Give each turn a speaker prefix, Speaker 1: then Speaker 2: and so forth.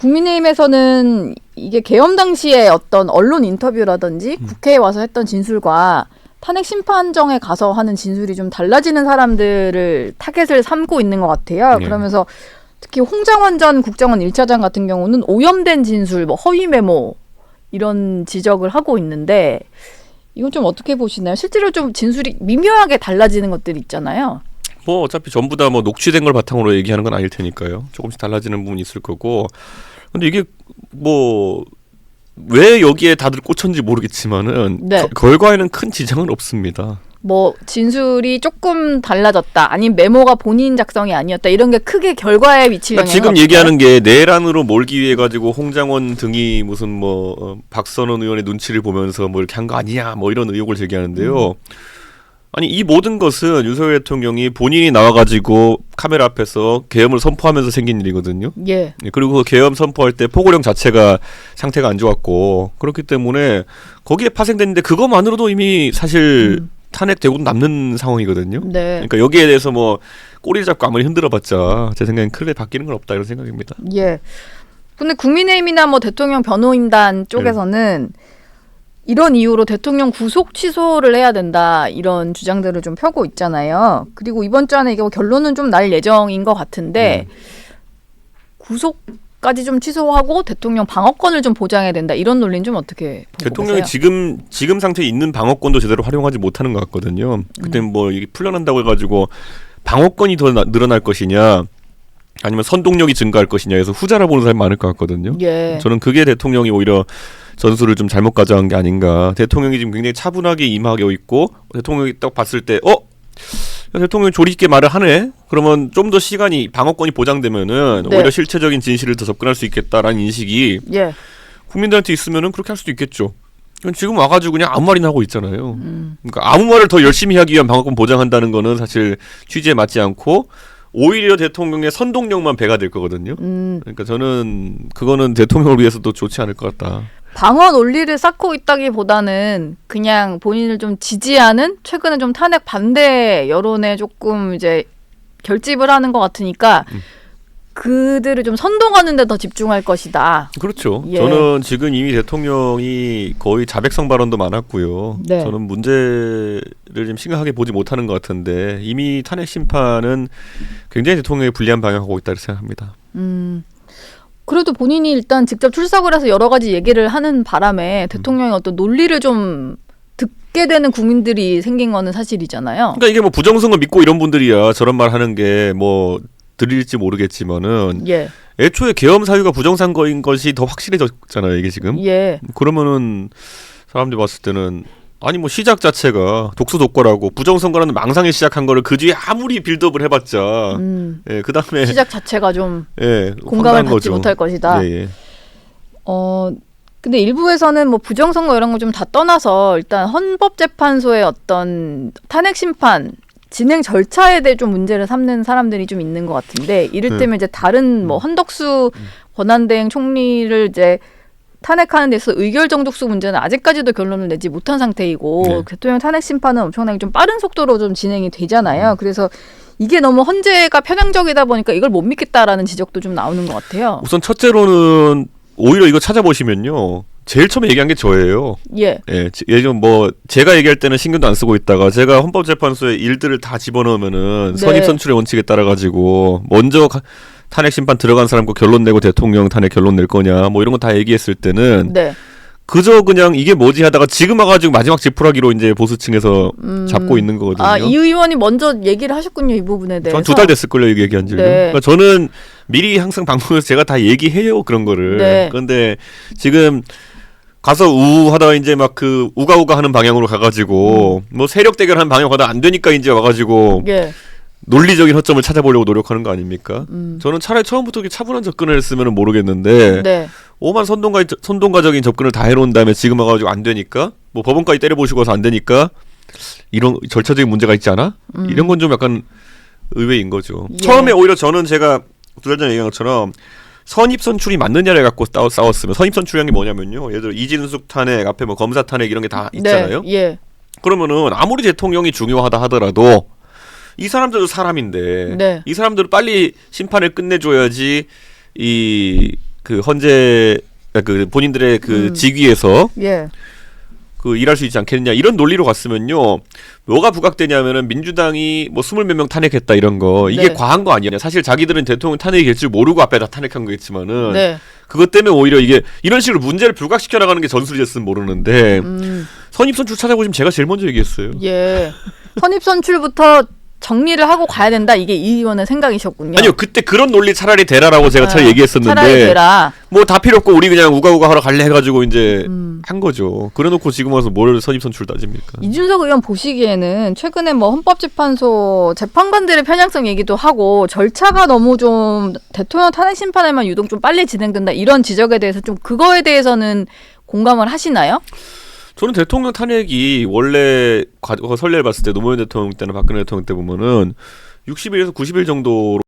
Speaker 1: 국민의힘에서는 이게 계엄 당시에 어떤 언론 인터뷰라든지 국회에 와서 했던 진술과 탄핵 심판정에 가서 하는 진술이 좀 달라지는 사람들을 타겟을 삼고 있는 것 같아요.
Speaker 2: 네.
Speaker 1: 그러면서 특히 홍장원 전 국정원 1차장 같은 경우는 오염된 진술, 뭐 허위 메모 이런 지적을 하고 있는데 이건 좀 어떻게 보시나요? 실제로 좀 진술이 미묘하게 달라지는 것들이 있잖아요.
Speaker 2: 뭐 어차피 전부 다 뭐 녹취된 걸 바탕으로 얘기하는 건 아닐 테니까요. 조금씩 달라지는 부분이 있을 거고. 근데 이게 뭐 왜 여기에 다들 꽂혔는지 모르겠지만은
Speaker 1: 네.
Speaker 2: 결과에는 큰 지장은 없습니다.
Speaker 1: 뭐 진술이 조금 달라졌다, 아니면 메모가 본인 작성이 아니었다 이런 게 크게 결과에 미칠 영향이
Speaker 2: 지금
Speaker 1: 없을까요?
Speaker 2: 얘기하는 게 내란으로 몰기 위해 가지고 홍장원 등이 무슨 뭐 박선원 의원의 눈치를 보면서 뭐 이렇게 한 거 아니냐 뭐 이런 의혹을 제기하는데요. 아니 이 모든 것은 윤석열 대통령이 본인이 나와가지고 카메라 앞에서 계엄을 선포하면서 생긴 일이거든요.
Speaker 1: 예.
Speaker 2: 그리고 계엄 선포할 때 포고령 자체가 상태가 안 좋았고 그렇기 때문에 거기에 파생됐는데 그것만으로도 이미 사실 탄핵되고 남는 상황이거든요.
Speaker 1: 네.
Speaker 2: 그러니까 여기에 대해서 뭐 꼬리 잡고 아무리 흔들어봤자 제 생각엔 크게 바뀌는 건 없다 이런 생각입니다.
Speaker 1: 예. 근데 국민의힘이나 뭐 대통령 변호인단 쪽에서는 이런 이유로 대통령 구속 취소를 해야 된다 이런 주장들을 좀 펴고 있잖아요. 그리고 이번 주 안에 이게 뭐 결론은 좀 날 예정인 것 같은데 구속까지 좀 취소하고 대통령 방어권을 좀 보장해야 된다 이런 논리는 좀 어떻게 보고
Speaker 2: 대통령이
Speaker 1: 계세요?
Speaker 2: 지금 상태에 있는 방어권도 제대로 활용하지 못하는 것 같거든요. 그때 뭐 이게 풀려난다고 해가지고 방어권이 더 늘어날 것이냐 아니면 선동력이 증가할 것이냐 해서 후자라 보는 사람이 많을 것 같거든요.
Speaker 1: 예.
Speaker 2: 저는 그게 대통령이 오히려 전술을 좀 잘못 가져간 게 아닌가. 대통령이 지금 굉장히 차분하게 임하고 있고 대통령이 딱 봤을 때 대통령이 조리 있게 말을 하네. 그러면 좀 더 시간이 방어권이 보장되면은
Speaker 1: 네.
Speaker 2: 오히려 실체적인 진실을 더 접근할 수 있겠다라는 인식이
Speaker 1: 예.
Speaker 2: 국민들한테 있으면은 그렇게 할 수도 있겠죠. 지금 와가지고 그냥 아무 말이나 하고 있잖아요. 그러니까 아무 말을 더 열심히 하기 위한 방어권 보장한다는 거는 사실 취지에 맞지 않고 오히려 대통령의 선동력만 배가 될 거거든요. 그러니까 저는 그거는 대통령을 위해서도 좋지 않을 것 같다.
Speaker 1: 방어 논리를 쌓고 있다기보다는 그냥 본인을 좀 지지하는 최근에 좀 탄핵 반대 여론에 조금 이제 결집을 하는 것 같으니까 그들을 좀 선동하는 데 더 집중할 것이다.
Speaker 2: 그렇죠.
Speaker 1: 예.
Speaker 2: 저는 지금 이미 대통령이 거의 자백성 발언도 많았고요.
Speaker 1: 네.
Speaker 2: 저는 문제를 좀 심각하게 보지 못하는 것 같은데 이미 탄핵 심판은 굉장히 대통령에 불리한 방향하고 있다고 생각합니다.
Speaker 1: 그래도 본인이 일단 직접 출석을 해서 여러 가지 얘기를 하는 바람에 대통령의 어떤 논리를 좀 듣게 되는 국민들이 생긴 거는 사실이잖아요.
Speaker 2: 그러니까 이게 뭐 부정선거 믿고 이런 분들이야 저런 말 하는 게 뭐 들릴지 모르겠지만은
Speaker 1: 예.
Speaker 2: 애초에 계엄 사유가 부정선거인 것이 더 확실해졌잖아요. 이게 지금.
Speaker 1: 예.
Speaker 2: 그러면은 사람들이 봤을 때는 아니 뭐 시작 자체가 독소독과라고 부정선거라는 망상에 시작한 거를 그 뒤에 아무리 빌드업을 해봤자 예, 그 다음에
Speaker 1: 시작 자체가 좀
Speaker 2: 예,
Speaker 1: 공감을
Speaker 2: 황당한
Speaker 1: 받지
Speaker 2: 거죠.
Speaker 1: 못할 것이다.
Speaker 2: 예, 예.
Speaker 1: 근데 일부에서는 뭐 부정선거 이런 거 좀 다 떠나서 일단 헌법재판소의 어떤 탄핵 심판 진행 절차에 대해 좀 문제를 삼는 사람들이 좀 있는 것 같은데 이를테면 이제 다른 뭐 헌덕수 권한대행 총리를 이제 탄핵하는 데서 의결 정족수 문제는 아직까지도 결론을 내지 못한 상태이고
Speaker 2: 네.
Speaker 1: 대통령 탄핵 심판은 엄청나게 좀 빠른 속도로 좀 진행이 되잖아요. 그래서 이게 너무 헌재가 편향적이다 보니까 이걸 못 믿겠다라는 지적도 좀 나오는 것 같아요.
Speaker 2: 우선 첫째로는 오히려 이거 찾아보시면요. 제일 처음에 얘기한 게 저예요.
Speaker 1: 예.
Speaker 2: 예, 예전 뭐 제가 얘기할 때는 신경도 안 쓰고 있다가 제가 헌법재판소에 일들을 다 집어넣으면은
Speaker 1: 네.
Speaker 2: 선입선출의 원칙에 따라 가지고 먼저 탄핵 심판 들어간 사람과 결론 내고 대통령 탄핵 결론 낼 거냐 뭐 이런 거 다 얘기했을 때는
Speaker 1: 네.
Speaker 2: 그저 그냥 이게 뭐지 하다가 지금 와가지고 마지막 지푸라기로 이제 보수층에서 잡고 있는 거거든요.
Speaker 1: 아, 이 의원이 먼저 얘기를 하셨군요, 이 부분에 대해서.
Speaker 2: 전 2달 됐을걸요 이게 얘기한 지요.
Speaker 1: 네.
Speaker 2: 그러니까 저는 미리 항상 방송에서 제가 다 얘기해요 그런 거를.
Speaker 1: 네.
Speaker 2: 그런데 지금 가서 우하다가 이제 막 그 우가우가 하는 방향으로 가가지고 뭐 세력 대결하는 방향 가다 안 되니까 이제 와가지고
Speaker 1: 예.
Speaker 2: 논리적인 허점을 찾아보려고 노력하는 거 아닙니까? 저는 차라리 처음부터 이렇게 차분한 접근을 했으면 모르겠는데
Speaker 1: 네.
Speaker 2: 오만 선동가적인 접근을 다 해놓은 다음에 지금 와가지고 안 되니까 뭐 법원까지 때려보시고 와서 안 되니까 이런 절차적인 문제가 있지 않아? 이런 건 좀 약간 의외인 거죠.
Speaker 1: 예.
Speaker 2: 처음에 오히려 저는 제가 2달 전에 얘기한 것처럼 선입선출이 맞느냐를 갖고 싸웠으면 선입선출이란 게 뭐냐면요. 예를 들어 이진숙 탄핵 앞에 뭐 검사 탄핵 이런 게 다 있잖아요.
Speaker 1: 네. 예.
Speaker 2: 그러면은 아무리 대통령이 중요하다 하더라도 이 사람들도 사람인데
Speaker 1: 네.
Speaker 2: 이 사람들을 빨리 심판을 끝내줘야지 이 그 헌재 그 본인들의 그 직위에서
Speaker 1: 예.
Speaker 2: 그 일할 수 있지 않겠느냐 이런 논리로 갔으면요. 뭐가 부각되냐면은 민주당이 뭐 20몇 명 탄핵했다 이런 거 이게
Speaker 1: 네.
Speaker 2: 과한 거 아니냐. 사실 자기들은 대통령 탄핵이 될 줄 모르고 앞에다 탄핵한 거겠지만은
Speaker 1: 네.
Speaker 2: 그것 때문에 오히려 이게 이런 식으로 문제를 불각시켜 나가는 게 전술이었으면 모르는데 선입선출 찾아보시면 제가 제일 먼저 얘기했어요.
Speaker 1: 예. 선입선출부터 정리를 하고 가야 된다. 이게 이 의원의 생각이셨군요.
Speaker 2: 아니요 그때 그런 논리 차라리 대라라고 제가 차라리 얘기했었는데
Speaker 1: 차라리 대라.
Speaker 2: 뭐 다 필요 없고 우리 그냥 우가우가 하러 갈래 해가지고 이제 한 거죠. 그래놓고 지금 와서 뭘 선입선출 따집니까?
Speaker 1: 이준석 의원 보시기에는 최근에 뭐 헌법재판소 재판관들의 편향성 얘기도 하고 절차가 너무 좀 대통령 탄핵 심판에만 유독 좀 빨리 진행된다 이런 지적에 대해서 좀 그거에 대해서는 공감을 하시나요?
Speaker 2: 저는 대통령 탄핵이 원래 과거 선례를 봤을 때 노무현 대통령 때나 박근혜 대통령 때 보면은 60일에서 90일 정도로